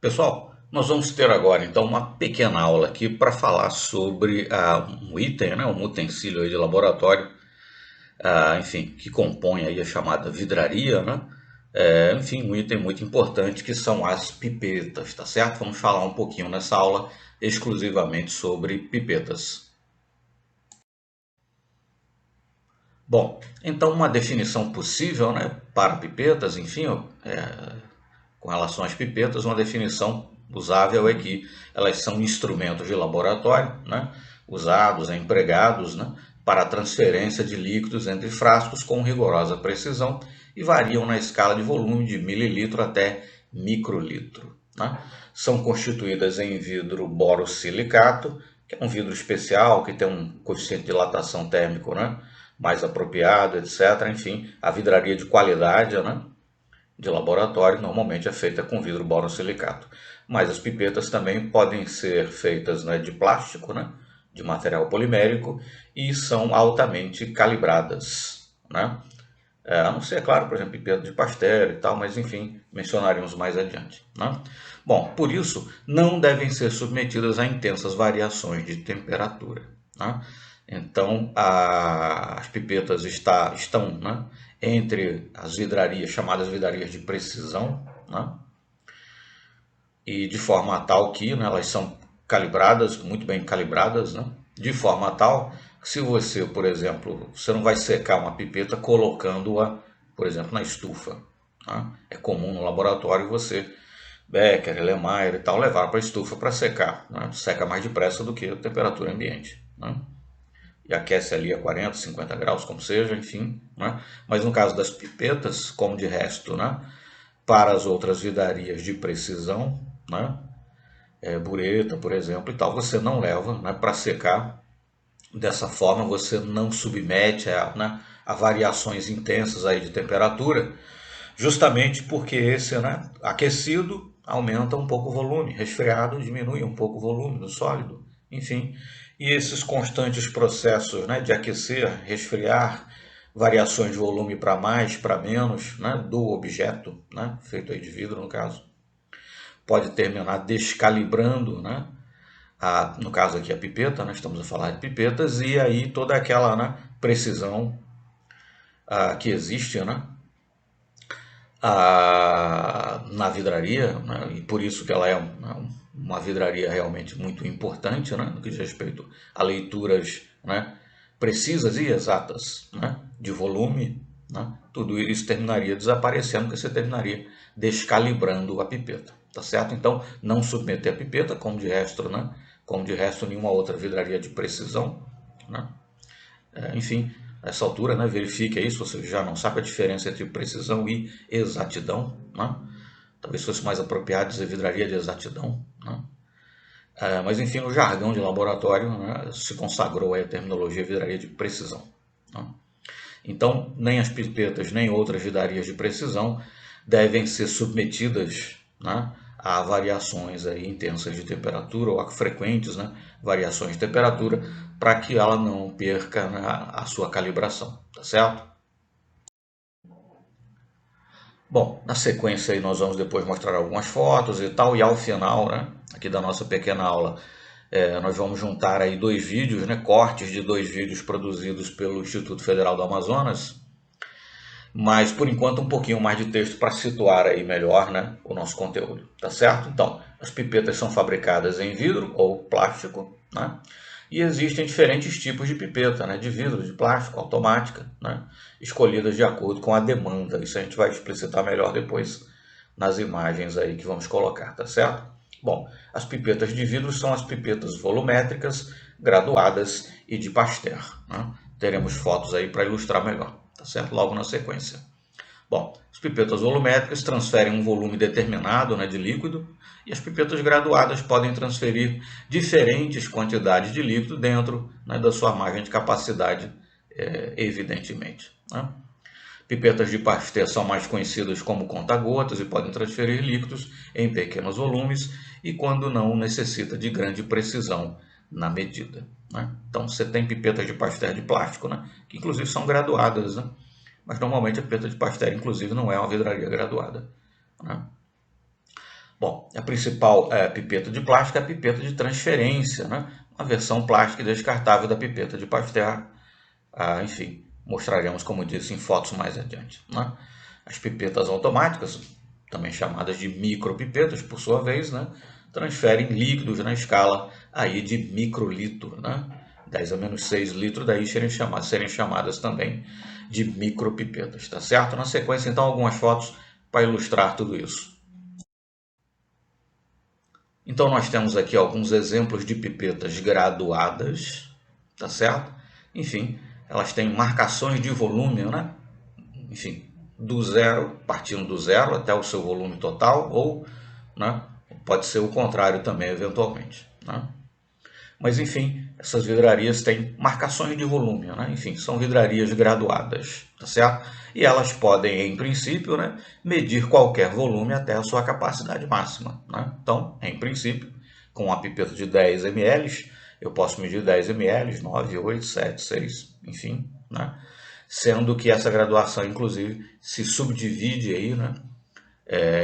Pessoal, nós vamos ter agora então uma pequena aula aqui para falar sobre um item, né, um utensílio aí de laboratório, enfim, que compõe aí a chamada vidraria, né? Enfim, um item muito importante que são as pipetas, tá certo? Vamos falar um pouquinho nessa aula exclusivamente sobre pipetas. Bom, então uma definição possível, né, para pipetas, enfim, com relação às pipetas, uma definição usável é que elas são instrumentos de laboratório, né, usados, empregados, né, para a transferência de líquidos entre frascos com rigorosa precisão e variam na escala de volume de mililitro até microlitro. Né. São constituídas em vidro borosilicato, que é um vidro especial que tem um coeficiente de dilatação térmico, né, mais apropriado, etc. Enfim, a vidraria de qualidade, né, de laboratório normalmente é feita com vidro borosilicato. Mas as pipetas também podem ser feitas, né, de plástico, né, de material polimérico, e são altamente calibradas, né? A não ser, é claro, por exemplo, pipeta de pastel e tal, mas enfim, mencionaremos mais adiante, né? Bom, por isso, não devem ser submetidas a intensas variações de temperatura, né? Então, as pipetas estão, né, entre as vidrarias, chamadas vidrarias de precisão, né? E de forma tal que, né, elas são calibradas, muito bem calibradas, né? De forma tal que se você, por exemplo, você não vai secar uma pipeta colocando-a, por exemplo, na estufa. Né? É comum no laboratório você, Becker, Erlenmeyer e tal, levar para a estufa para secar. Né? Seca mais depressa do que a temperatura ambiente. Né? E aquece ali a 40, 50 graus, como seja, enfim. Né? Mas no caso das pipetas, como de resto, né, para as outras vidarias de precisão, né, bureta, por exemplo, e tal, você não leva, né, para secar. Dessa forma, você não submete né, a variações intensas aí de temperatura, justamente porque esse, né, aquecido aumenta um pouco o volume, resfriado diminui um pouco o volume do sólido, enfim. E esses constantes processos, né, de aquecer, resfriar, variações de volume para mais, para menos, né, do objeto, né, feito aí de vidro no caso, pode terminar descalibrando, né, no caso aqui a pipeta, nós estamos a falar de pipetas, e aí toda aquela, né, precisão que existe, né, na vidraria, né, e por isso que ela é uma vidraria realmente muito importante, né, no que diz respeito a leituras, né, precisas e exatas, né, de volume, né, tudo isso terminaria desaparecendo, porque você terminaria descalibrando a pipeta, tá certo? Então, não submeter a pipeta, como de resto, né, como de resto nenhuma outra vidraria de precisão, né? Enfim, nessa altura, né, verifique aí se você já não sabe a diferença entre precisão e exatidão. Né? Talvez fosse mais apropriado dizer vidraria de exatidão. Né? Mas enfim, no jargão de laboratório, né, se consagrou aí a terminologia vidraria de precisão. Né? Então, nem as pipetas nem outras vidrarias de precisão devem ser submetidas, né, a variações aí intensas de temperatura ou a frequentes, né, variações de temperatura, para que ela não perca, né, a sua calibração, tá certo? Bom, na sequência aí nós vamos depois mostrar algumas fotos e tal, e ao final, né, aqui da nossa pequena aula, nós vamos juntar aí dois vídeos, né, cortes de dois vídeos produzidos pelo Instituto Federal do Amazonas, mas por enquanto um pouquinho mais de texto para situar aí melhor, né, o nosso conteúdo, tá certo? Então, as pipetas são fabricadas em vidro ou plástico, né? E existem diferentes tipos de pipeta, né, de vidro, de plástico, automática, né, escolhidas de acordo com a demanda. Isso a gente vai explicitar melhor depois nas imagens aí que vamos colocar, tá certo? Bom, as pipetas de vidro são as pipetas volumétricas, graduadas e de Pasteur, né? Teremos fotos aí para ilustrar melhor, tá certo? Logo na sequência. Bom, as pipetas volumétricas transferem um volume determinado, né, de líquido, e as pipetas graduadas podem transferir diferentes quantidades de líquido dentro, né, da sua margem de capacidade, evidentemente. Né? Pipetas de Pasteur são mais conhecidas como conta-gotas e podem transferir líquidos em pequenos volumes e quando não necessita de grande precisão na medida. Né? Então você tem pipetas de Pasteur de plástico, né, que inclusive são graduadas, né? Mas normalmente a pipeta de Pasteur, inclusive, não é uma vidraria graduada. Né? Bom, a principal pipeta de plástico é a pipeta de transferência, né? Uma versão plástica e descartável da pipeta de Pasteur. Enfim, mostraremos, como disse, em fotos mais adiante, né? As pipetas automáticas, também chamadas de micropipetas, por sua vez, né, transferem líquidos na escala aí de microlitro, né? 10 a menos 6 litros, daí serem chamadas também de micropipetas, tá certo? Na sequência, então, algumas fotos para ilustrar tudo isso. Então, nós temos aqui alguns exemplos de pipetas graduadas, tá certo? Enfim, elas têm marcações de volume, né? Enfim, do zero, partindo do zero até o seu volume total, ou, né, pode ser o contrário também, eventualmente, né? Mas, enfim, essas vidrarias têm marcações de volume, né? Enfim, são vidrarias graduadas, tá certo? E elas podem, em princípio, né, medir qualquer volume até a sua capacidade máxima, né? Então, em princípio, com uma pipeta de 10 ml, eu posso medir 10 ml, 9, 8, 7, 6, enfim, né? Sendo que essa graduação, inclusive, se subdivide aí, né?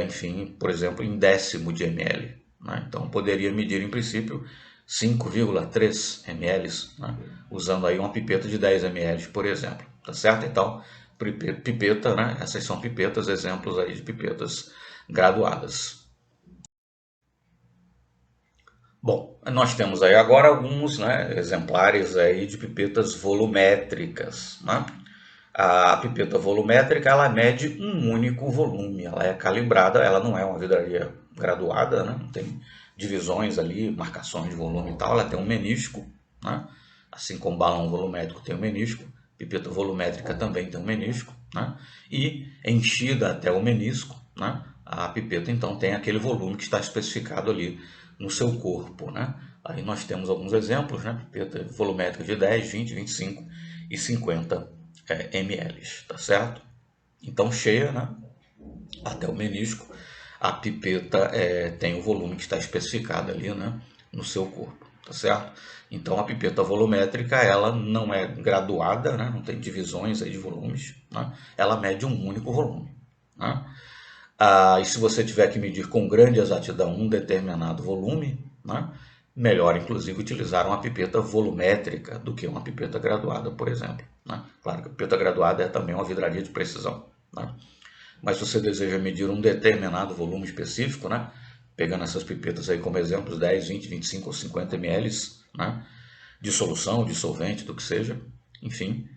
Enfim, por exemplo, em décimo de ml, né? Então, poderia medir, em princípio, 5,3 ml, né? Usando aí uma pipeta de 10 ml, por exemplo, tá certo? Então, pipeta, né? Essas são pipetas, exemplos aí de pipetas graduadas. Bom, nós temos aí agora alguns, né, exemplares aí de pipetas volumétricas, né? A pipeta volumétrica, ela mede um único volume, ela é calibrada, ela não é uma vidraria graduada, né? Não tem divisões ali, marcações de volume e tal, ela tem um menisco, né? Assim como balão volumétrico tem um menisco, pipeta volumétrica também tem um menisco, né? E enchida até o menisco, né? A pipeta então tem aquele volume que está especificado ali no seu corpo, né? Aí nós temos alguns exemplos, né? Pipeta volumétrica de 10, 20, 25 e 50 ml, tá certo? Então cheia, né, até o menisco, a pipeta tem o volume que está especificado ali, né, no seu corpo, tá certo? Então a pipeta volumétrica, ela não é graduada, né, não tem divisões aí de volumes, né, ela mede um único volume, né? E se você tiver que medir com grande exatidão um determinado volume, né, melhor inclusive utilizar uma pipeta volumétrica do que uma pipeta graduada, por exemplo, né? Claro que a pipeta graduada é também uma vidraria de precisão, né? Mas se você deseja medir um determinado volume específico, né, pegando essas pipetas aí como exemplos, 10, 20, 25 ou 50 ml, né, de solução, de solvente, do que seja, enfim,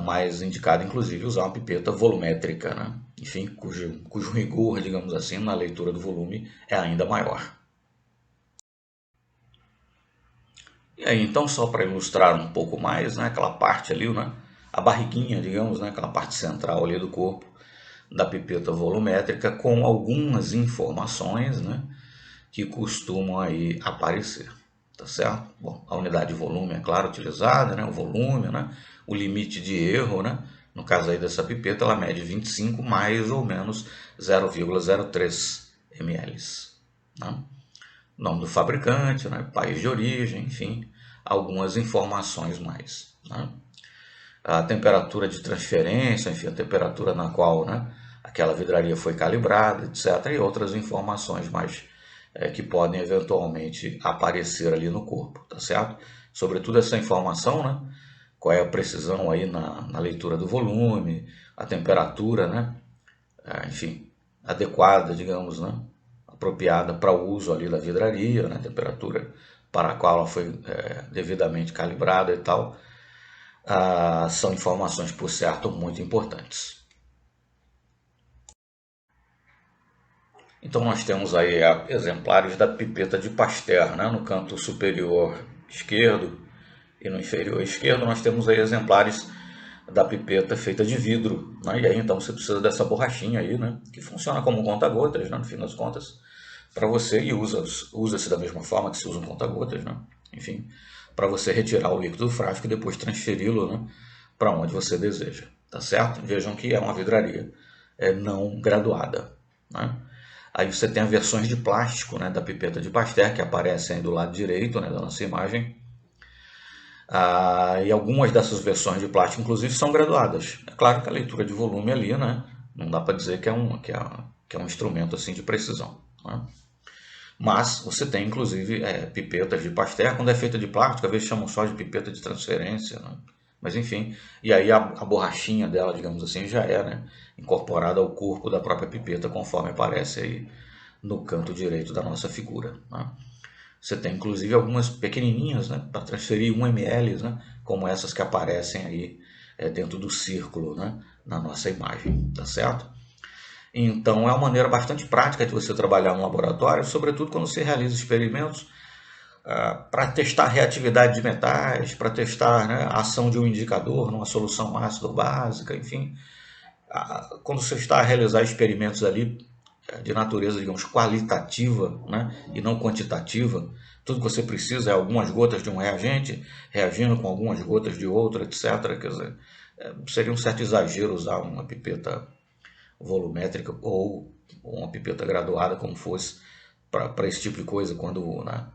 mais indicado inclusive usar uma pipeta volumétrica, né? Enfim, cujo rigor, digamos assim, na leitura do volume é ainda maior. E aí, então, só para ilustrar um pouco mais, né, aquela parte ali, né, a barriguinha, digamos, né, aquela parte central ali do corpo da pipeta volumétrica com algumas informações, né, que costumam aí aparecer, tá certo? Bom, a unidade de volume, é claro, utilizada, né, o volume, né, o limite de erro, né, no caso aí dessa pipeta, ela mede 25 mais ou menos 0,03 ml, né? Nome do fabricante, né, país de origem, enfim, algumas informações mais, né? A temperatura de transferência, enfim, a temperatura na qual, né, aquela vidraria foi calibrada, etc. E outras informações mais que podem eventualmente aparecer ali no corpo, tá certo? Sobretudo essa informação, né? Qual é a precisão aí na leitura do volume, a temperatura, né? Enfim, adequada, digamos, né? Apropriada para o uso ali da vidraria, né? Temperatura para a qual ela foi devidamente calibrada e tal. São informações, por certo, muito importantes. Então nós temos aí exemplares da pipeta de Pasteur, né? No canto superior esquerdo e no inferior esquerdo nós temos aí exemplares da pipeta feita de vidro, né? E aí então você precisa dessa borrachinha aí, né? Que funciona como um conta-gotas, né? No fim das contas, para você, e usa-se da mesma forma que se usa um conta-gotas, né? Enfim, para você retirar o líquido do frasco e depois transferi-lo, né, para onde você deseja, tá certo? Vejam que é uma vidraria não graduada, né? Aí você tem as versões de plástico, né, da pipeta de Pasteur, que aparecem aí do lado direito, né, da nossa imagem. E algumas dessas versões de plástico, inclusive, são graduadas. É claro que a leitura de volume ali, né, não dá para dizer que que é um instrumento assim de precisão, né? Mas você tem inclusive pipetas de Pasteur, quando é feita de plástico, às vezes chamam só de pipeta de transferência, né? Mas enfim, e aí a borrachinha dela, digamos assim, já é, né, incorporada ao corpo da própria pipeta, conforme aparece aí no canto direito da nossa figura, né? Você tem inclusive algumas pequenininhas, né, para transferir 1 ml, né, como essas que aparecem aí dentro do círculo, né, na nossa imagem, tá certo? Então é uma maneira bastante prática de você trabalhar no laboratório, sobretudo quando você realiza experimentos para testar a reatividade de metais, para testar, né, a ação de um indicador numa solução ácida ou básica, enfim. Quando você está a realizar experimentos ali de natureza, digamos, qualitativa, né, e não quantitativa, tudo que você precisa é algumas gotas de um reagente reagindo com algumas gotas de outro, etc. Quer dizer, seria um certo exagero usar uma pipeta volumétrica ou uma pipeta graduada, como fosse, para esse tipo de coisa, quando, né,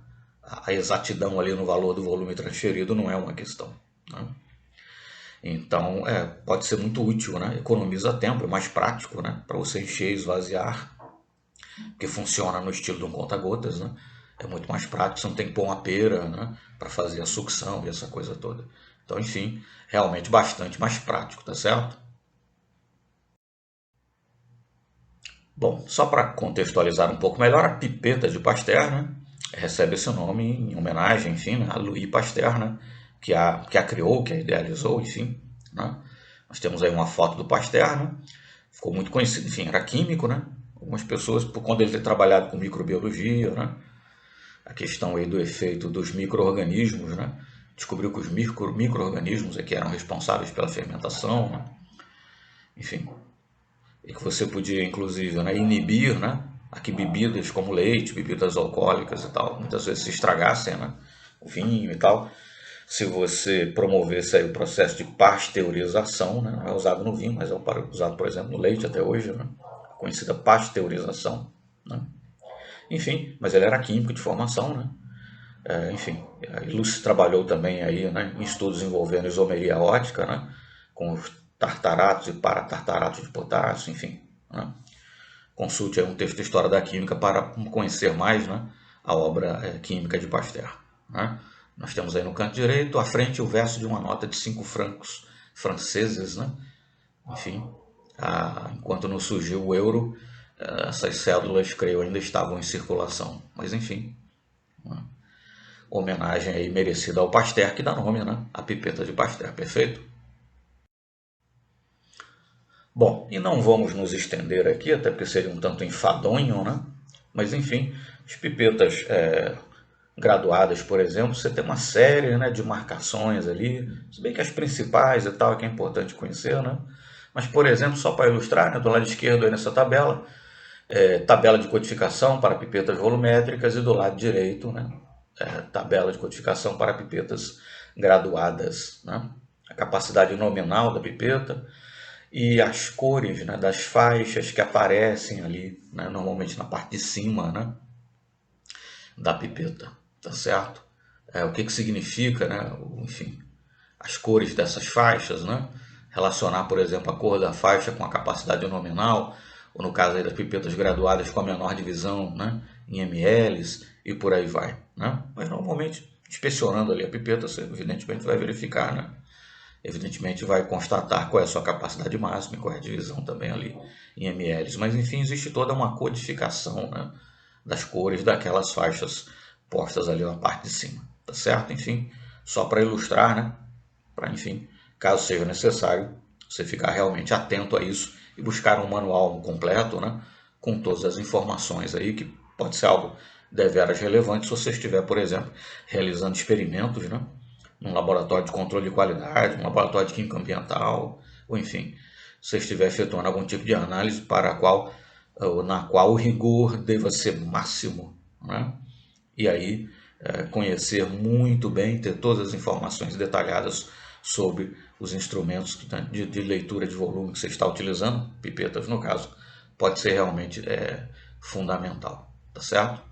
a exatidão ali no valor do volume transferido não é uma questão, né? Então, pode ser muito útil, né? Economiza tempo, é mais prático, né, para você encher e esvaziar, que funciona no estilo de um conta-gotas, né? É muito mais prático, você não tem que pôr uma pera, né, para fazer a sucção e essa coisa toda. Então, enfim, realmente bastante mais prático, tá certo? Bom, só para contextualizar um pouco melhor, a pipeta de Pasteur, né, recebe esse nome em homenagem, enfim, né, a Louis Pasteur, né, que a criou, que a idealizou, enfim, né. Nós temos aí uma foto do Pasteur, né, ficou muito conhecido, enfim, era químico, né, algumas pessoas, por conta dele ter trabalhado com microbiologia, né, a questão aí do efeito dos micro-organismos, né, descobriu que os micro-organismos é que eram responsáveis pela fermentação, né, enfim, e que você podia, inclusive, né, inibir, né, aqui bebidas como leite, bebidas alcoólicas e tal, muitas vezes se estragassem, né, o vinho e tal, se você promovesse aí o processo de pasteurização, né, não é usado no vinho, mas é usado, por exemplo, no leite até hoje, né, a conhecida pasteurização, né. Enfim, mas ele era químico de formação, né. Enfim, a Lucy trabalhou também aí, né, em estudos envolvendo isomeria ótica, né, com os tartaratos e paratartaratos de potássio, enfim, né. Consulte aí um texto de História da Química para conhecer mais, né, a obra química de Pasteur, né. Nós temos aí no canto direito, à frente, o verso de uma nota de 5 francos franceses, né. Enfim, enquanto não surgiu o euro, essas cédulas, creio, ainda estavam em circulação. Mas enfim, né, homenagem aí merecida ao Pasteur, que dá nome, né, a pipeta de Pasteur, perfeito? Bom, e não vamos nos estender aqui, até porque seria um tanto enfadonho, né? Mas enfim, as pipetas graduadas, por exemplo, você tem uma série, né, de marcações ali, se bem que as principais e tal é que é importante conhecer, né? Mas, por exemplo, só para ilustrar, né, do lado esquerdo aí nessa tabela, tabela de codificação para pipetas volumétricas e do lado direito, né, tabela de codificação para pipetas graduadas, né? A capacidade nominal da pipeta e as cores, né, das faixas que aparecem ali, né, normalmente na parte de cima, né, da pipeta, tá certo? O que significa, né, enfim, as cores dessas faixas, né? Relacionar, por exemplo, a cor da faixa com a capacidade nominal, ou no caso aí das pipetas graduadas com a menor divisão, né, em ml e por aí vai, né? Mas normalmente, inspecionando ali a pipeta, você evidentemente vai verificar, né? Evidentemente vai constatar qual é a sua capacidade máxima e qual é a divisão também ali em ml. Mas enfim, existe toda uma codificação, né, das cores daquelas faixas postas ali na parte de cima, tá certo? Enfim, só para ilustrar, né? Para, enfim, caso seja necessário, você ficar realmente atento a isso e buscar um manual completo, né, com todas as informações aí, que pode ser algo deveras relevante se você estiver, por exemplo, realizando experimentos, né, num laboratório de controle de qualidade, um laboratório de química ambiental, ou enfim, se você estiver efetuando algum tipo de análise para a qual, ou na qual o rigor deva ser máximo, né? E aí conhecer muito bem, ter todas as informações detalhadas sobre os instrumentos de leitura de volume que você está utilizando, pipetas no caso, pode ser realmente fundamental, tá certo?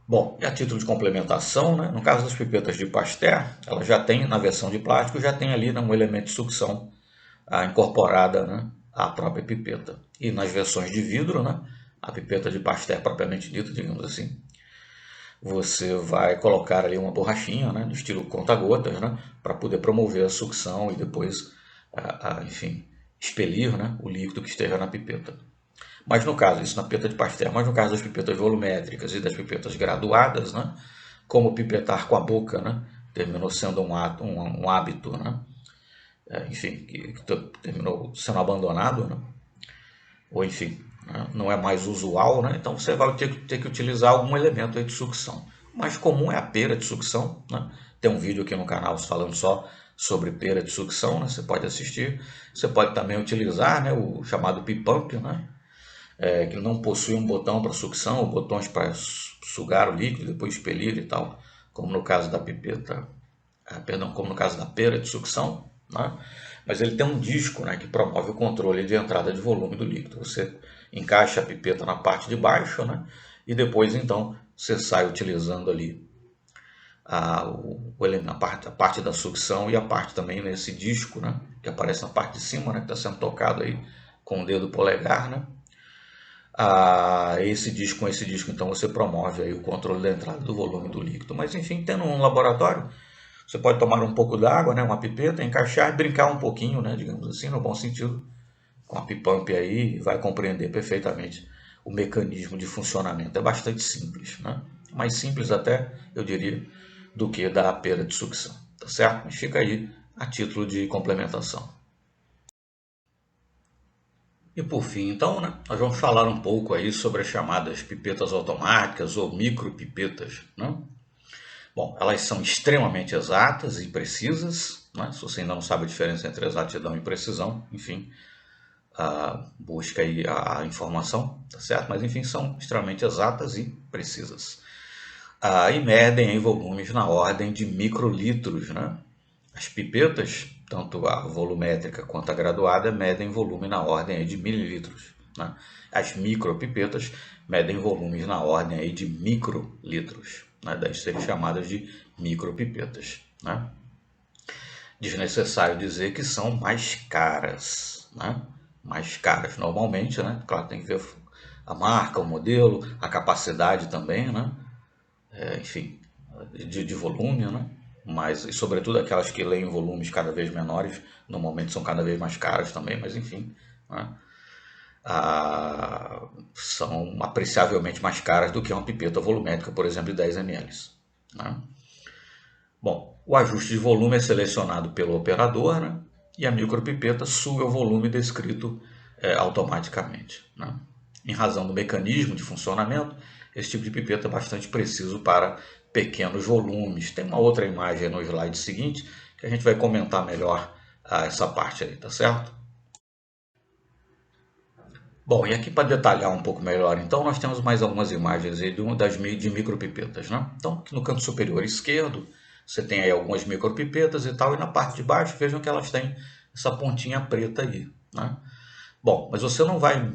Bom, e a título de complementação, né, no caso das pipetas de Pasteur, ela já tem, na versão de plástico, já tem ali, né, um elemento de sucção incorporada, né, a própria pipeta. E nas versões de vidro, né, a pipeta de Pasteur propriamente dita, digamos assim, você vai colocar ali uma borrachinha, né, do estilo conta-gotas, né, para poder promover a sucção e depois, enfim, expelir, né, o líquido que esteja na pipeta. Mas no caso, isso na pipeta de Pasteur, mas no caso das pipetas volumétricas e das pipetas graduadas, né, como pipetar com a boca, né, terminou sendo um hábito, né, enfim, que terminou sendo abandonado, né, ou enfim, né, não é mais usual, né, então você vai ter que utilizar algum elemento aí de sucção. O mais comum é a pera de sucção, né, tem um vídeo aqui no canal falando só sobre pera de sucção, né, você pode assistir. Você pode também utilizar, né, o chamado P-Pump, né, que não possui um botão para sucção, ou botões para sugar o líquido, depois expelir e tal, como no caso da pipeta, como no caso da pera de sucção, né? Mas ele tem um disco, né, que promove o controle de entrada de volume do líquido. Você encaixa a pipeta na parte de baixo, né, e depois então você sai utilizando ali a parte da sucção e a parte também nesse disco, né, que aparece na parte de cima, né, que está sendo tocado aí com o dedo polegar, né. Com esse disco, então você promove aí o controle da entrada do volume do líquido. Mas enfim, tendo um laboratório, você pode tomar um pouco d'água, né, uma pipeta, encaixar e brincar um pouquinho, né, digamos assim, no bom sentido, com a P-Pump aí, vai compreender perfeitamente o mecanismo de funcionamento. É bastante simples, né? Mais simples até, eu diria, do que da pera de sucção, tá certo? Mas fica aí a título de complementação. E por fim, então, né, nós vamos falar um pouco aí sobre as chamadas pipetas automáticas ou micropipetas, né? Bom, elas são extremamente exatas e precisas, né? Se você ainda não sabe a diferença entre exatidão e precisão, enfim, busca aí a informação, tá certo? Mas enfim, são extremamente exatas e precisas. E medem em volumes na ordem de microlitros, né? As pipetas, tanto a volumétrica quanto a graduada, medem volume na ordem aí de mililitros, né? As micropipetas medem volumes na ordem aí de microlitros, né? Daí serem chamadas de micropipetas, né? Desnecessário dizer que são mais caras, né? Mais caras normalmente, né? Claro, tem que ver a marca, o modelo, a capacidade também, né? Enfim, de volume, né? Mas, e sobretudo aquelas que leem volumes cada vez menores, normalmente são cada vez mais caras também, mas enfim, né? São apreciavelmente mais caras do que uma pipeta volumétrica, por exemplo, de 10 ml, né? Bom, o ajuste de volume é selecionado pelo operador, né? E a micropipeta suga o volume descrito automaticamente, né? Em razão do mecanismo de funcionamento, esse tipo de pipeta é bastante preciso para pequenos volumes. Tem uma outra imagem no slide seguinte que a gente vai comentar melhor essa parte aí, tá certo? Bom, e aqui para detalhar um pouco melhor, então nós temos mais algumas imagens aí de micropipetas, né? Então, aqui no canto superior esquerdo, você tem aí algumas micropipetas e tal, e na parte de baixo, vejam que elas têm essa pontinha preta aí, né? Bom, mas você não vai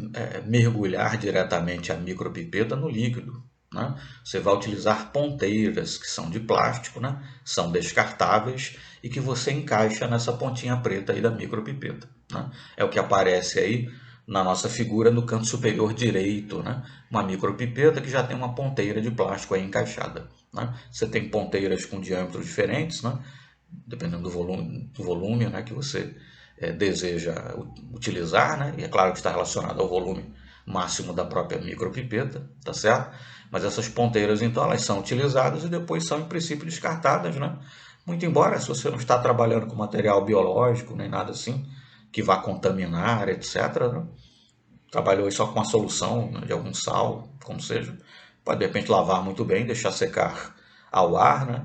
mergulhar diretamente a micropipeta no líquido, né? Você vai utilizar ponteiras que são de plástico, né? São descartáveis e que você encaixa nessa pontinha preta aí da micropipeta, né? É o que aparece aí na nossa figura no canto superior direito, né? Uma micropipeta que já tem uma ponteira de plástico aí encaixada, né? Você tem ponteiras com diâmetros diferentes, né? Dependendo do volume, né, que você deseja utilizar, né? E é claro que está relacionado ao volume máximo da própria micropipeta, tá certo? Mas essas ponteiras, então, elas são utilizadas e depois são, em princípio, descartadas, né? Muito embora, se você não está trabalhando com material biológico, nem nada assim, que vá contaminar, etc., né? Trabalhou só com a solução, né, de algum sal, como seja, pode de repente lavar muito bem, deixar secar ao ar, né?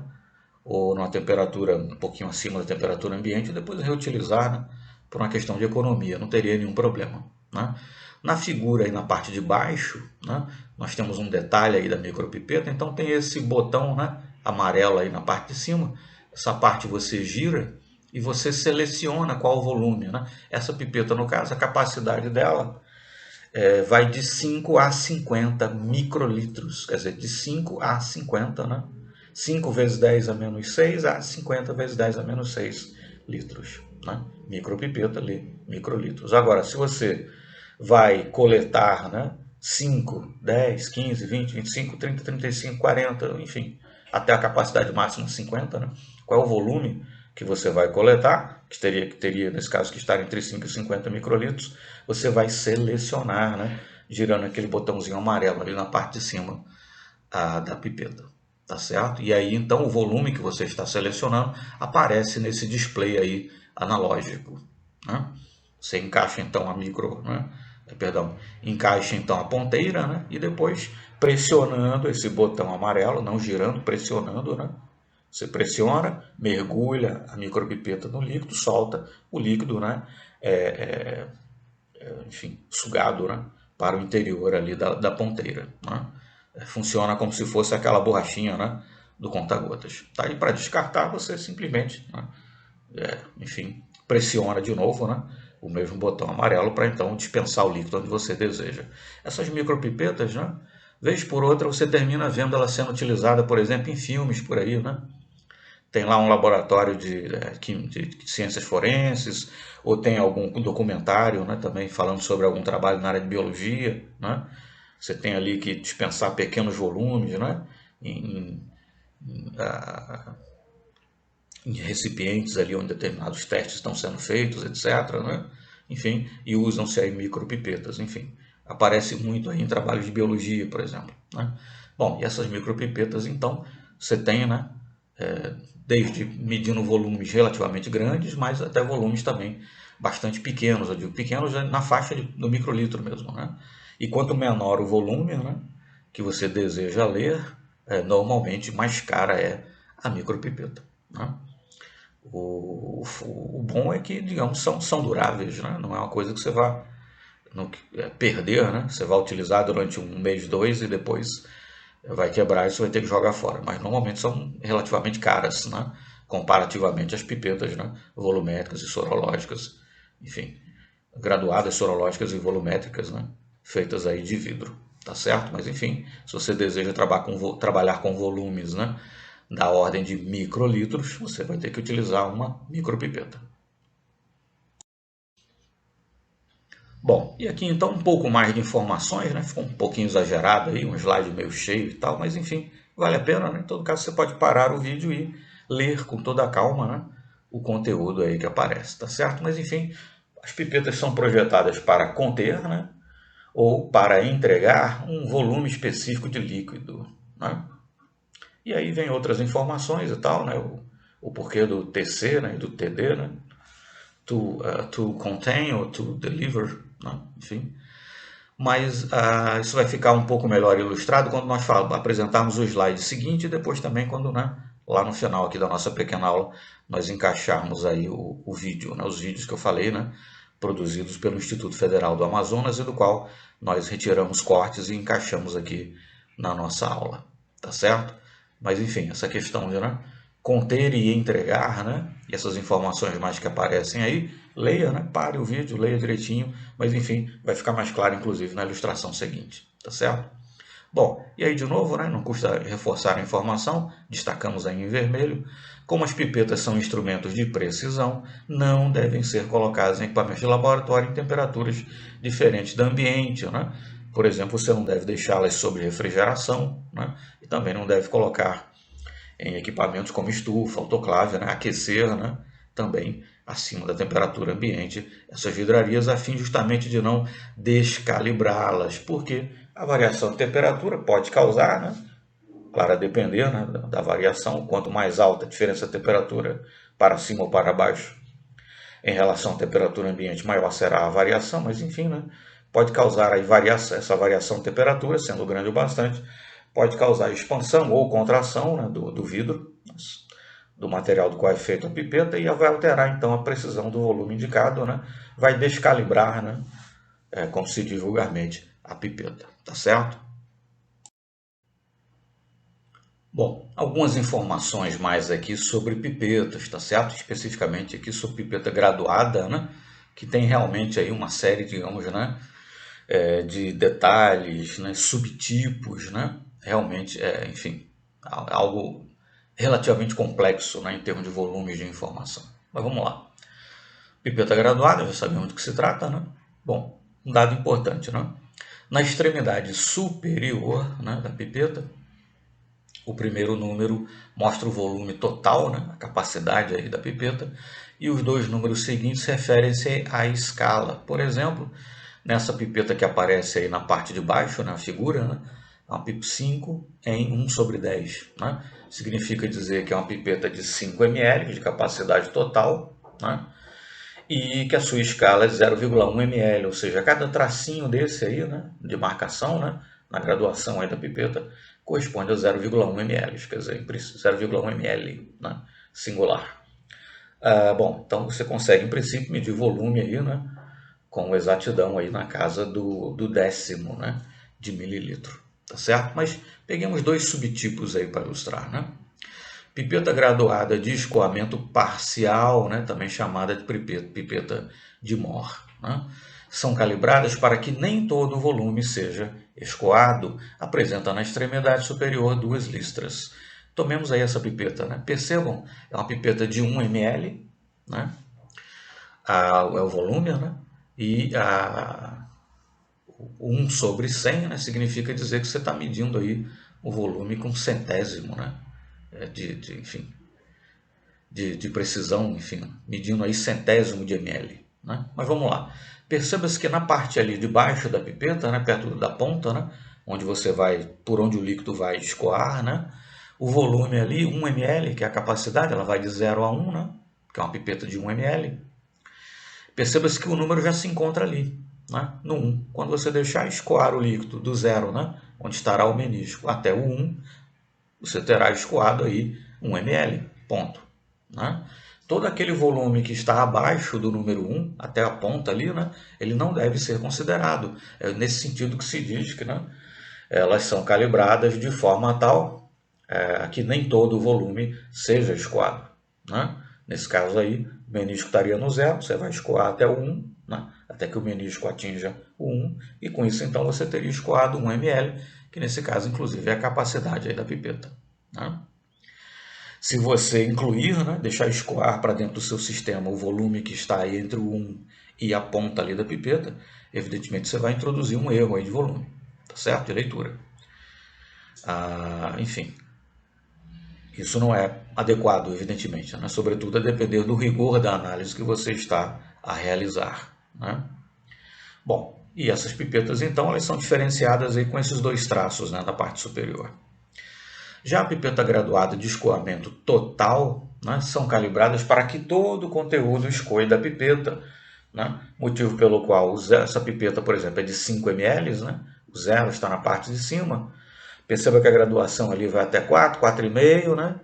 Ou numa temperatura um pouquinho acima da temperatura ambiente, e depois reutilizar, né, por uma questão de economia, não teria nenhum problema, né? Na figura aí na parte de baixo, né, nós temos um detalhe aí da micropipeta, então tem esse botão, né, amarelo aí na parte de cima, essa parte você gira e você seleciona qual o volume, né? Essa pipeta, no caso, a capacidade dela vai de 5 a 50 microlitros, quer dizer, de 5 a 50, né? 5 vezes 10 a menos 6 a 50 vezes 10 a menos 6 litros, né? Micropipeta ali, microlitros. Agora, se você vai coletar, né, 5, 10, 15, 20, 25, 30, 35, 40, enfim, até a capacidade máxima 50, né? Qual é o volume que você vai coletar, que teria nesse caso que estar entre 5 e 50 microlitros, você vai selecionar, né, girando aquele botãozinho amarelo ali na parte de cima da pipeta, tá certo? E aí então o volume que você está selecionando aparece nesse display aí analógico, né? Você encaixa então encaixa então a ponteira, né? E depois pressionando esse botão amarelo, não girando, pressionando, né? Você pressiona, mergulha a micropipeta no líquido, solta o líquido, né? Enfim, sugado, né? Para o interior ali da ponteira, né? Funciona como se fosse aquela borrachinha, né? Do conta-gotas. Tá? E para descartar, você simplesmente, né? Enfim, pressiona de novo, né? O mesmo botão amarelo para então dispensar o líquido onde você deseja. Essas micropipetas, né? Vez por outra você termina vendo ela sendo utilizada, por exemplo, em filmes por aí, né? Tem lá um laboratório de ciências forenses, ou tem algum documentário, né, também falando sobre algum trabalho na área de biologia, né? Você tem ali que dispensar pequenos volumes, né, em, em recipientes ali onde determinados testes estão sendo feitos, etc., né? Enfim, e usam-se aí micropipetas, enfim. Aparece muito aí em trabalhos de biologia, por exemplo, né? Bom, e essas micropipetas, então, você tem, né, desde medindo volumes relativamente grandes, mas até volumes também bastante pequenos. Eu digo pequenos na faixa do microlitro mesmo, né? E quanto menor o volume, né, que você deseja ler, normalmente mais cara é a micropipeta, né? O bom é que, digamos, são duráveis, né? Não é uma coisa que você vai perder, né? Você vai utilizar durante um mês, dois e depois vai quebrar e você vai ter que jogar fora. Mas normalmente são relativamente caras, né? Comparativamente às pipetas, né? Volumétricas e sorológicas, enfim, graduadas sorológicas e volumétricas, né? Feitas aí de vidro, tá certo? Mas enfim, se você deseja trabalhar com volumes, né, da ordem de microlitros, você vai ter que utilizar uma micropipeta. Bom, e aqui então um pouco mais de informações, né? Ficou um pouquinho exagerado aí, um slide meio cheio e tal, mas enfim, vale a pena, né? Em todo caso, você pode parar o vídeo e ler com toda a calma, né, o conteúdo aí que aparece, tá certo? Mas enfim, as pipetas são projetadas para conter, né, ou para entregar um volume específico de líquido, né? E aí vem outras informações e tal, né? O porquê do TC, né, e do TD, né? To contain ou to deliver, né? Enfim. Mas isso vai ficar um pouco melhor ilustrado quando nós apresentarmos o slide seguinte e depois também quando, né, lá no final aqui da nossa pequena aula, nós encaixarmos aí o vídeo, né, os vídeos que eu falei, né, produzidos pelo Instituto Federal do Amazonas e do qual nós retiramos cortes e encaixamos aqui na nossa aula, tá certo? Mas enfim, essa questão de, né, conter e entregar, né, e essas informações mais que aparecem aí, leia, né, pare o vídeo, leia direitinho, mas enfim, vai ficar mais claro inclusive na ilustração seguinte, tá certo? Bom, e aí de novo, né, não custa reforçar a informação, destacamos aí em vermelho, como as pipetas são instrumentos de precisão, não devem ser colocadas em equipamentos de laboratório em temperaturas diferentes do ambiente, né? Por exemplo, você não deve deixá-las sob refrigeração, né? E também não deve colocar em equipamentos como estufa, autoclave, né? Aquecer, né, também acima da temperatura ambiente essas vidrarias, a fim justamente de não descalibrá-las, porque a variação de temperatura pode causar, né, claro, a depender, né, da variação, quanto mais alta a diferença de temperatura para cima ou para baixo em relação à temperatura ambiente, maior será a variação, mas enfim, né, pode causar aí essa variação de temperatura, sendo grande o bastante, pode causar expansão ou contração, né, do vidro, do material do qual é feita a pipeta, e vai alterar então a precisão do volume indicado, né, vai descalibrar, né, como se diz vulgarmente, a pipeta, tá certo? Bom, algumas informações mais aqui sobre pipetas, tá certo? Especificamente aqui sobre pipeta graduada, né? Que tem realmente aí uma série, digamos, né, de detalhes, né, subtipos, né? Realmente, enfim, algo relativamente complexo, né, em termos de volumes de informação. Mas vamos lá. Pipeta graduada, já sabemos do que se trata, né? Bom, um dado importante, né? Na extremidade superior, né, da pipeta, o primeiro número mostra o volume total, né, a capacidade aí da pipeta, e os dois números seguintes referem-se à escala. Por exemplo, nessa pipeta que aparece aí na parte de baixo, na figura, né, é uma pip 5 em 1/10. Né? Significa dizer que é uma pipeta de 5 ml de capacidade total, né? E que a sua escala é 0,1 ml, ou seja, cada tracinho desse aí, né, de marcação, né, na graduação aí da pipeta, corresponde a 0,1 ml, quer dizer, 0,1 ml, né, singular. Bom, então você consegue, em princípio, medir volume aí, né, com exatidão aí na casa do décimo, né, de mililitro, tá certo? Mas peguemos dois subtipos aí para ilustrar, né? Pipeta graduada de escoamento parcial, né, também chamada de pipeta de Mohr, né, são calibradas para que nem todo o volume seja escoado. Apresenta na extremidade superior duas listras. Tomemos aí essa pipeta, né? Percebam, é uma pipeta de 1 ml, né? É o volume, né? E 1/100, né, significa dizer que você está medindo aí o volume com centésimo, né? Enfim, de precisão, enfim, medindo aí centésimo de ml. Né? Mas vamos lá. Perceba-se que na parte ali de baixo da pipeta, né, perto da ponta, né, onde você vai, por onde o líquido vai escoar, né, o volume ali, 1 ml, que é a capacidade, ela vai de 0 a 1, né, que é uma pipeta de 1 ml. Perceba-se que o número já se encontra ali, né, no 1. Quando você deixar escoar o líquido do 0, né, onde estará o menisco, até o 1, você terá escoado aí 1 ml, ponto. Né? Todo aquele volume que está abaixo do número 1, até a ponta ali, né, ele não deve ser considerado. É nesse sentido que se diz que, né, elas são calibradas de forma tal que nem todo o volume seja escoado. Né? Nesse caso aí, o menisco estaria no 0, você vai escoar até o 1, né, até que o menisco atinja o 1, e com isso então você teria escoado 1 ml, que nesse caso inclusive é a capacidade aí da pipeta. Né? Se você incluir, né, deixar escoar para dentro do seu sistema o volume que está aí entre o 1 e a ponta ali da pipeta, evidentemente você vai introduzir um erro aí de volume, tá certo? De leitura. Enfim, isso não é adequado, evidentemente, né? Sobretudo a depender do rigor da análise que você está a realizar. Né? Bom, e essas pipetas então elas são diferenciadas aí com esses dois traços, né, na parte superior. Já a pipeta graduada de escoamento total, né, são calibradas para que todo o conteúdo escoe da pipeta, né, motivo pelo qual essa pipeta, por exemplo, é de 5 ml, né, o zero está na parte de cima. Perceba que a graduação ali vai até 4, 4,5, né,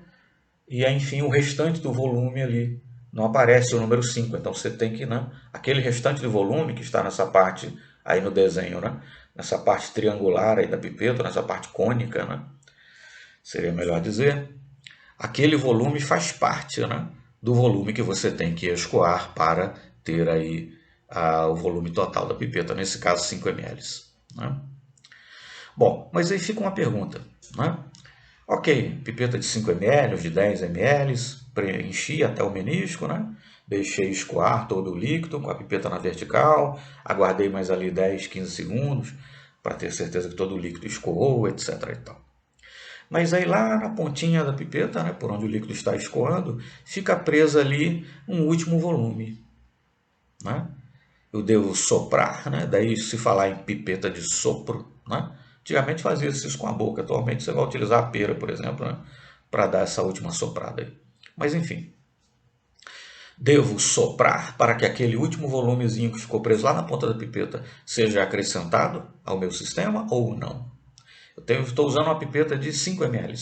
e enfim o restante do volume ali não aparece o número 5, então você tem que, né, aquele restante de volume que está nessa parte aí no desenho, né, nessa parte triangular aí da pipeta, nessa parte cônica, né, seria melhor dizer, aquele volume faz parte, né, do volume que você tem que escoar para ter aí o volume total da pipeta, nesse caso 5 ml. Né? Bom, mas aí fica uma pergunta. Né? Ok, pipeta de 5 ml, de 10 ml, preenchi até o menisco, né? Deixei escoar todo o líquido com a pipeta na vertical, aguardei mais ali 10, 15 segundos para ter certeza que todo o líquido escoou, etc. E tal. Mas aí lá na pontinha da pipeta, né, por onde o líquido está escoando, fica preso ali um último volume. Né? Eu devo soprar, né? Daí se falar em pipeta de sopro. Né? Antigamente fazia isso com a boca, atualmente você vai utilizar a pera, por exemplo, né, para dar essa última soprada. Aí. Mas enfim, devo soprar para que aquele último volumezinho que ficou preso lá na ponta da pipeta seja acrescentado ao meu sistema ou não? Estou usando uma pipeta de 5 ml.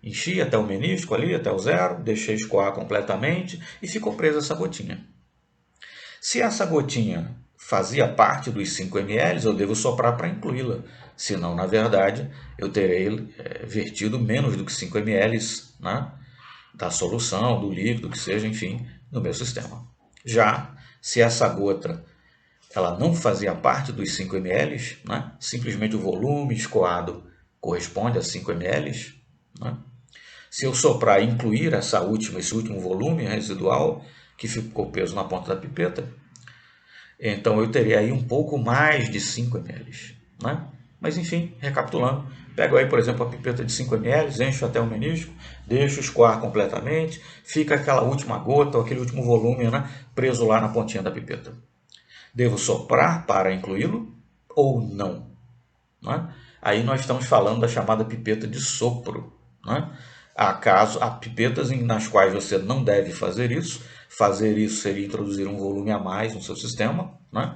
Enchi até o menisco ali, até o zero, deixei escoar completamente e ficou presa essa gotinha. Se essa gotinha fazia parte dos 5 ml, eu devo soprar para incluí-la. Senão, na verdade, eu terei vertido menos do que 5 ml, né, da solução, do líquido, que seja, enfim, no meu sistema. Já se essa gota ela não fazia parte dos 5 ml, né, simplesmente o volume escoado corresponde a 5 ml, né, se eu soprar e incluir esse último volume residual, que ficou preso na ponta da pipeta, então eu teria aí um pouco mais de 5 ml, né? Mas enfim, recapitulando, pego aí, por exemplo, a pipeta de 5 ml, encho até o menisco, deixo escoar completamente, fica aquela última gota, ou aquele último volume, né, preso lá na pontinha da pipeta. Devo soprar para incluí-lo ou não? Né? Aí nós estamos falando da chamada pipeta de sopro. Né? Há pipetas nas quais você não deve fazer isso. Fazer isso seria introduzir um volume a mais no seu sistema. Né?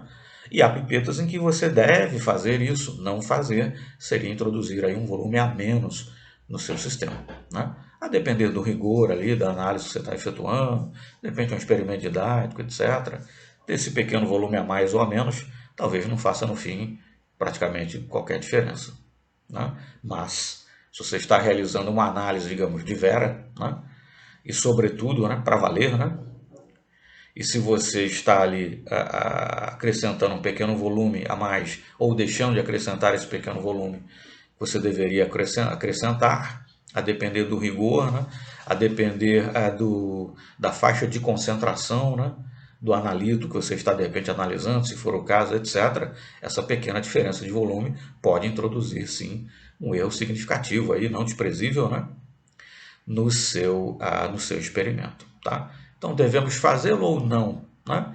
E há pipetas em que você deve fazer isso. Não fazer seria introduzir aí um volume a menos no seu sistema. Né? A depender do rigor ali, da análise que você está efetuando, depende de um experimento didático, etc. Desse pequeno volume a mais ou a menos, talvez não faça no fim praticamente qualquer diferença. Né? Mas, se você está realizando uma análise, digamos, de vera, né? E sobretudo, né, para valer, né? E se você está ali acrescentando um pequeno volume a mais, ou deixando de acrescentar esse pequeno volume, você deveria acrescentar, a depender do rigor, né? A depender da faixa de concentração, né? Do analito que você está de repente analisando, se for o caso, etc. Essa pequena diferença de volume pode introduzir, sim, um erro significativo, aí, não desprezível, né? no seu experimento. Tá? Então, devemos fazê-lo ou não? Né?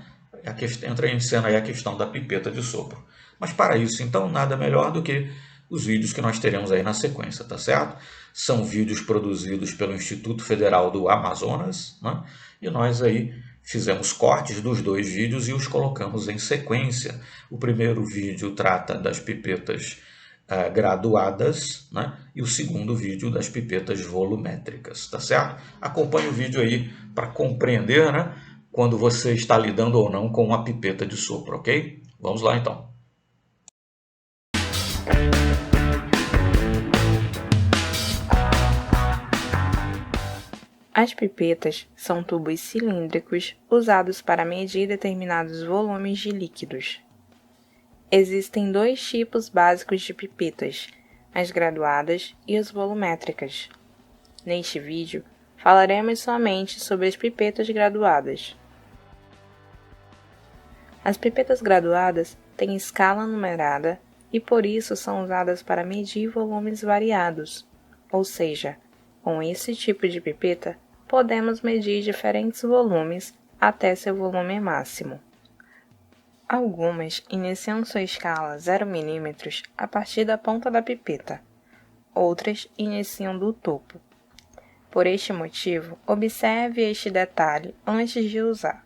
Entra em cena aí a questão da pipeta de sopro. Mas para isso, então, nada melhor do que os vídeos que nós teremos aí na sequência, tá certo? São vídeos produzidos pelo Instituto Federal do Amazonas, né? E nós aí fizemos cortes dos 2 vídeos e os colocamos em sequência. O primeiro vídeo trata das pipetas graduadas, né? E o segundo vídeo das pipetas volumétricas, tá certo? Acompanhe o vídeo aí para compreender, né, quando você está lidando ou não com uma pipeta de sopro, ok? Vamos lá então. As pipetas são tubos cilíndricos usados para medir determinados volumes de líquidos. Existem 2 tipos básicos de pipetas, as graduadas e as volumétricas. Neste vídeo, falaremos somente sobre as pipetas graduadas. As pipetas graduadas têm escala numerada e por isso são usadas para medir volumes variados, ou seja, com esse tipo de pipeta, podemos medir diferentes volumes até seu volume máximo. Algumas iniciam sua escala 0 mm a partir da ponta da pipeta, outras iniciam do topo. Por este motivo, observe este detalhe antes de usar.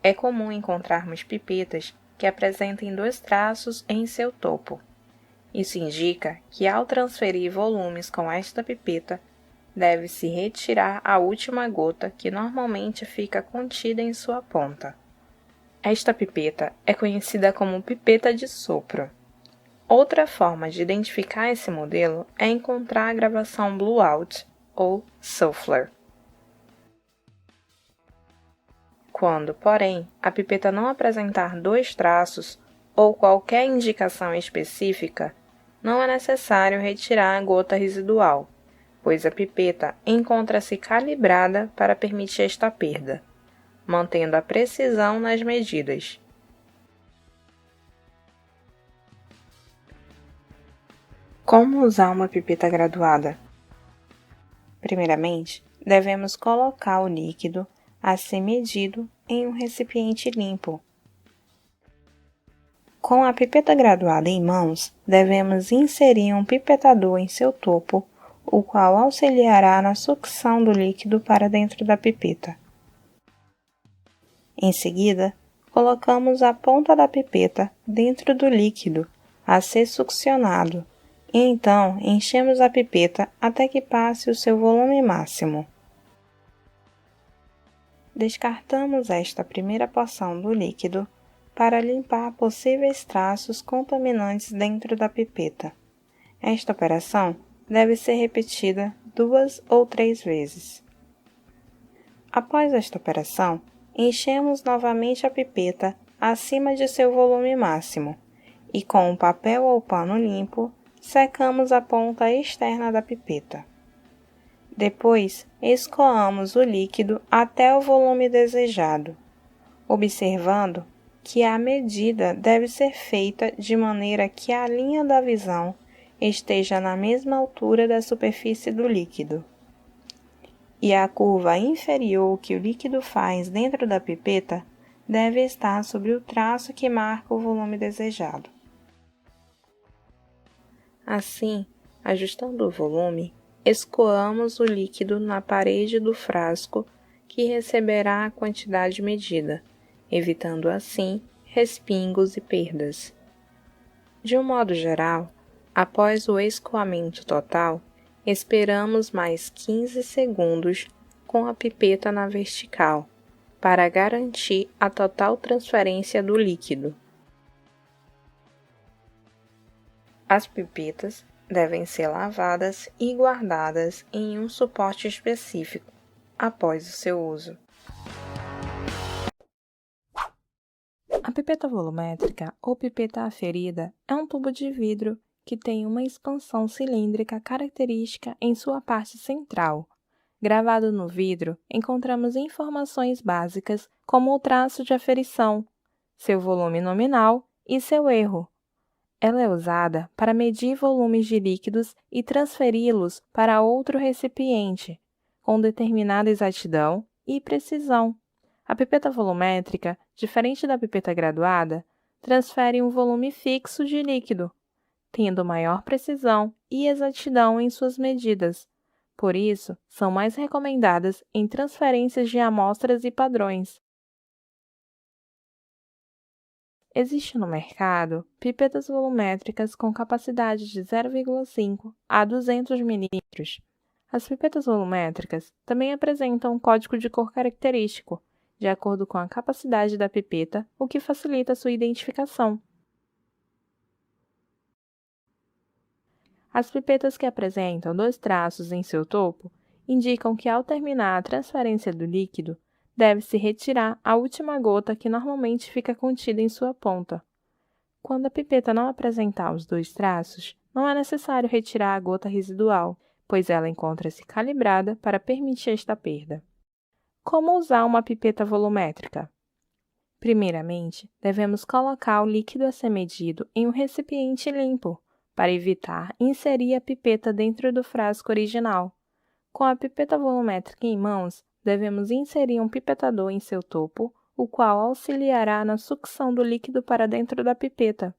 É comum encontrarmos pipetas que apresentem 2 traços em seu topo. Isso indica que ao transferir volumes com esta pipeta, deve-se retirar a última gota que normalmente fica contida em sua ponta. Esta pipeta é conhecida como pipeta de sopro. Outra forma de identificar esse modelo é encontrar a gravação blowout ou souffler. Quando, porém, a pipeta não apresentar 2 traços ou qualquer indicação específica, não é necessário retirar a gota residual, pois a pipeta encontra-se calibrada para permitir esta perda, mantendo a precisão nas medidas. Como usar uma pipeta graduada? Primeiramente, devemos colocar o líquido a ser medido em um recipiente limpo. Com a pipeta graduada em mãos, devemos inserir um pipetador em seu topo, o qual auxiliará na sucção do líquido para dentro da pipeta. Em seguida, colocamos a ponta da pipeta dentro do líquido a ser succionado e então enchemos a pipeta até que passe o seu volume máximo. Descartamos esta primeira porção do líquido para limpar possíveis traços contaminantes dentro da pipeta. Esta operação deve ser repetida 2 ou 3 vezes. Após esta operação, enchemos novamente a pipeta acima de seu volume máximo e com um papel ou pano limpo, secamos a ponta externa da pipeta. Depois, escoamos o líquido até o volume desejado, observando que a medida deve ser feita de maneira que a linha da visão esteja na mesma altura da superfície do líquido. E a curva inferior que o líquido faz dentro da pipeta deve estar sobre o traço que marca o volume desejado. Assim, ajustando o volume, escoamos o líquido na parede do frasco que receberá a quantidade medida, evitando assim respingos e perdas. De um modo geral, após o escoamento total, esperamos mais 15 segundos com a pipeta na vertical, para garantir a total transferência do líquido. As pipetas devem ser lavadas e guardadas em um suporte específico após o seu uso. A pipeta volumétrica ou pipeta aferida é um tubo de vidro que tem uma expansão cilíndrica característica em sua parte central. Gravado no vidro, encontramos informações básicas como o traço de aferição, seu volume nominal e seu erro. Ela é usada para medir volumes de líquidos e transferi-los para outro recipiente, com determinada exatidão e precisão. A pipeta volumétrica, diferente da pipeta graduada, transfere um volume fixo de líquido, tendo maior precisão e exatidão em suas medidas. Por isso, são mais recomendadas em transferências de amostras e padrões. Existe no mercado pipetas volumétricas com capacidade de 0,5 a 200 ml. As pipetas volumétricas também apresentam um código de cor característico, de acordo com a capacidade da pipeta, o que facilita sua identificação. As pipetas que apresentam 2 traços em seu topo indicam que, ao terminar a transferência do líquido, deve-se retirar a última gota que normalmente fica contida em sua ponta. Quando a pipeta não apresentar os 2 traços, não é necessário retirar a gota residual, pois ela encontra-se calibrada para permitir esta perda. Como usar uma pipeta volumétrica? Primeiramente, devemos colocar o líquido a ser medido em um recipiente limpo, para evitar inserir a pipeta dentro do frasco original. Com a pipeta volumétrica em mãos, devemos inserir um pipetador em seu topo, o qual auxiliará na sucção do líquido para dentro da pipeta.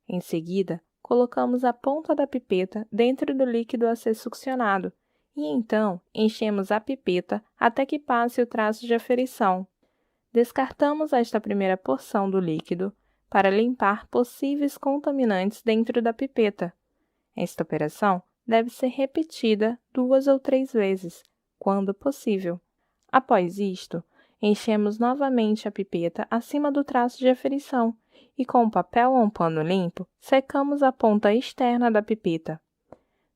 Em seguida, colocamos a ponta da pipeta dentro do líquido a ser succionado e então enchemos a pipeta até que passe o traço de aferição. Descartamos esta primeira porção do líquido para limpar possíveis contaminantes dentro da pipeta. Esta operação deve ser repetida 2 ou 3 vezes, quando possível. Após isto, enchemos novamente a pipeta acima do traço de aferição e, com um papel ou um pano limpo, secamos a ponta externa da pipeta.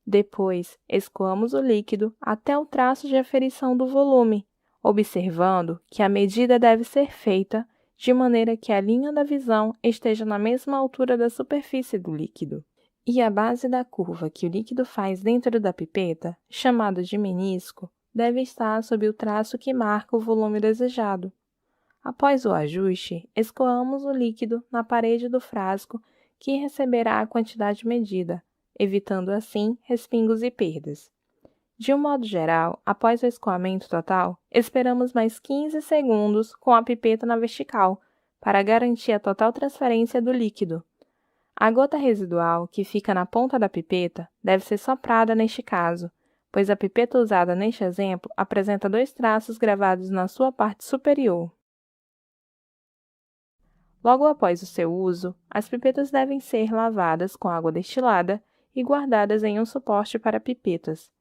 Depois, escoamos o líquido até o traço de aferição do volume, observando que a medida deve ser feita de maneira que a linha da visão esteja na mesma altura da superfície do líquido. E a base da curva que o líquido faz dentro da pipeta, chamada de menisco, deve estar sob o traço que marca o volume desejado. Após o ajuste, escoamos o líquido na parede do frasco que receberá a quantidade medida, evitando assim respingos e perdas. De um modo geral, após o escoamento total, esperamos mais 15 segundos com a pipeta na vertical, para garantir a total transferência do líquido. A gota residual, que fica na ponta da pipeta, deve ser soprada neste caso, pois a pipeta usada neste exemplo apresenta 2 traços gravados na sua parte superior. Logo após o seu uso, as pipetas devem ser lavadas com água destilada e guardadas em um suporte para pipetas,